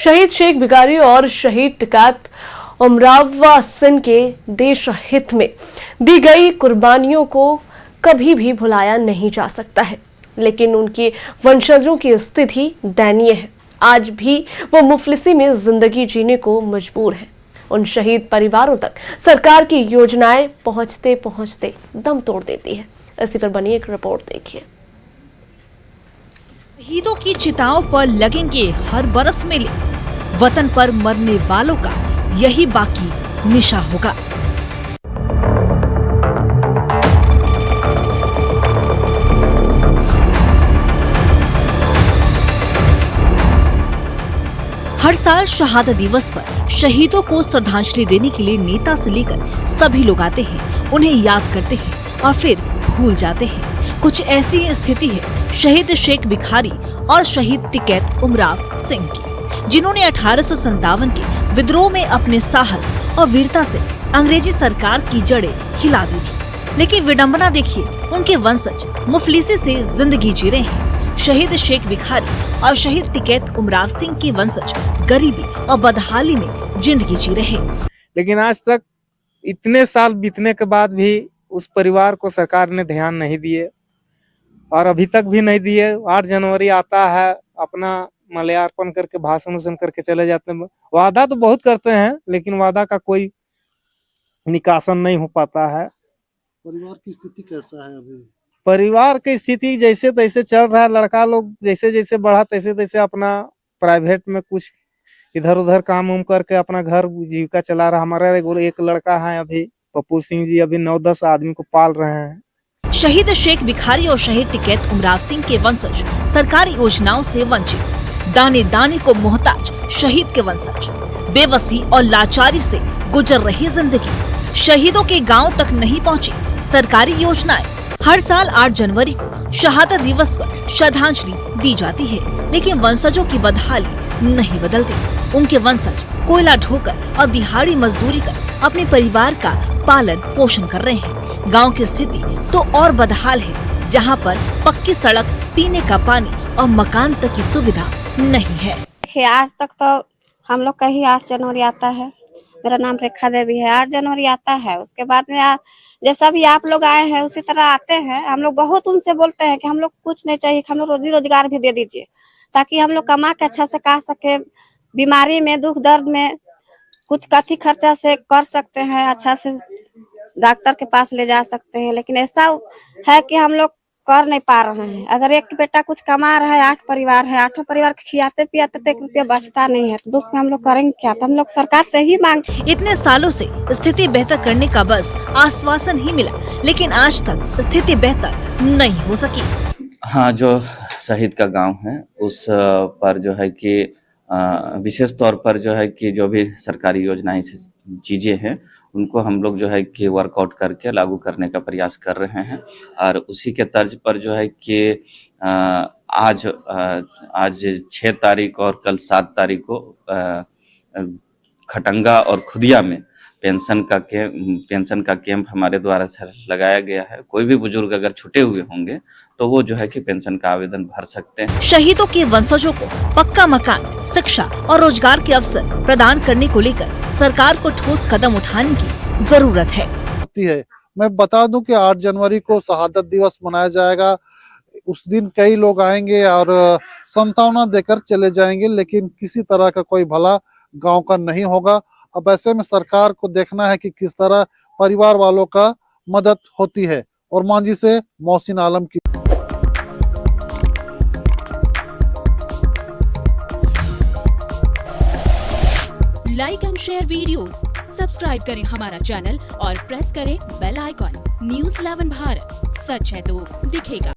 शहीद शेख भिखारी और शहीद टिकैत उमराव सिंह के देश हित में दी गई कुर्बानियों को कभी भी भुलाया नहीं जा सकता है, लेकिन उनके वंशजों की स्थिति दयनीय है। आज भी वो मुफलिसी में जिंदगी जीने को मजबूर हैं। उन शहीद परिवारों तक सरकार की योजनाएं पहुंचते पहुंचते दम तोड़ देती है। इसी पर बनी एक रिपोर्ट देखिए। शहीदों की चिताओं पर लगेंगे हर बरस मेले, वतन पर मरने वालों का यही बाकी निशा होगा। हर साल शहादत दिवस पर शहीदों को श्रद्धांजलि देने के लिए नेता से लेकर सभी लोग आते हैं, उन्हें याद करते हैं और फिर भूल जाते हैं। कुछ ऐसी स्थिति है शहीद शेख भिखारी और शहीद टिकैत उमराव सिंह की, जिन्होंने 1857 के विद्रोह में अपने साहस और वीरता से अंग्रेजी सरकार की जड़ें हिला दी थी। लेकिन विडंबना देखिए, उनके वंशज मुफलिसी से जिंदगी जी रहे हैं। शहीद शेख भिखारी और शहीद टिकैत उमराव सिंह के वंशज गरीबी और बदहाली में जिंदगी जी रहे। लेकिन आज तक इतने साल बीतने के बाद भी उस परिवार को सरकार ने ध्यान नहीं दिए और अभी तक भी नहीं दिए। 8 जनवरी आता है, अपना माल्यार्पण करके भाषण करके चले जाते हैं। वादा तो बहुत करते हैं, लेकिन वादा का कोई निकासन नहीं हो पाता है। परिवार की स्थिति कैसा है अभी? परिवार की स्थिति जैसे तैसे चल रहा है। लड़का लोग जैसे जैसे बढ़ा तैसे तैसे अपना प्राइवेट में कुछ इधर उधर काम उम करके अपना घर जीविका चला रहा। हमारा एक लड़का है अभी, पप्पू सिंह जी, अभी 9-10 आदमी को पाल रहे हैं। शहीद शेख भिखारी और शहीद टिकैत उमराव सिंह के वंशज सरकारी योजनाओं से वंचित, दाने दाने को मोहताज शहीद के वंशज, बेबसी और लाचारी से गुजर रही जिंदगी। शहीदों के गांव तक नहीं पहुंची सरकारी योजनाएं। हर साल 8 जनवरी को शहादत दिवस पर श्रद्धांजलि दी जाती है, लेकिन वंशजों की बदहाली नहीं बदलती। उनके वंशज कोयला ढोकर और दिहाड़ी मजदूरी कर अपने परिवार का पालन पोषण कर रहे हैं। गांव की स्थिति तो और बदहाल है, जहां पर पक्की सड़क, पीने का पानी और मकान तक की सुविधा नहीं है। आज तक तो हम लोग का ही 8 जनवरी आता है। मेरा नाम रेखा देवी है। 8 जनवरी आता है, उसके बाद में जैसा भी आप लोग आए हैं उसी तरह आते हैं। हम लोग बहुत उनसे बोलते हैं कि हम लोग कुछ नहीं चाहिए, हम लोग रोजी रोजगार भी दे दीजिए, ताकि हम लोग कमा के अच्छा से खा सके। बीमारी में, दुख दर्द में कुछ कथी खर्चा से कर सकते हैं, अच्छा से डॉक्टर के पास ले जा सकते हैं। लेकिन ऐसा है कि हम लोग कर नहीं पा रहे हैं। अगर एक बेटा कुछ कमा रहा है, 8 परिवार है, 8 परिवार के खिलाते पियाते तो 1 रुपया बचता नहीं है, तो दुख में हम लोग करेंगे क्या? तो हम लोग सरकार से ही मांग। इतने सालों से स्थिति बेहतर करने का बस आश्वासन ही मिला, लेकिन आज तक स्थिति बेहतर नहीं हो सकी। हाँ, जो शहीद का गांव है उस पर जो है कि विशेष तौर पर जो है कि जो भी सरकारी योजनाएं चीजें हैं उनको हम लोग जो है कि वर्कआउट करके लागू करने का प्रयास कर रहे हैं। और उसी के तर्ज पर जो है कि आज 6 तारीख और कल 7 तारीख को खटंगा और खुदिया में पेंशन का कैंप हमारे द्वारा से लगाया गया है। कोई भी बुजुर्ग अगर छूटे हुए होंगे तो वो जो है कि पेंशन का आवेदन भर सकते हैं। शहीदों के वंशजों को पक्का मकान, शिक्षा और रोजगार के अवसर प्रदान करने को लेकर सरकार को ठोस कदम उठाने की जरूरत है। मैं बता दूं कि 8 जनवरी को शहादत दिवस मनाया जाएगा। उस दिन कई लोग आएंगे और सांत्वना देकर चले जाएंगे, लेकिन किसी तरह का कोई भला गांव का नहीं होगा। अब ऐसे में सरकार को देखना है कि किस तरह परिवार वालों का मदद होती है। और मांझी से मोहसिन आलम की। Like and share videos, subscribe करें हमारा चैनल और प्रेस करें बेल आइकॉन। News 11 भारत, सच है तो दिखेगा।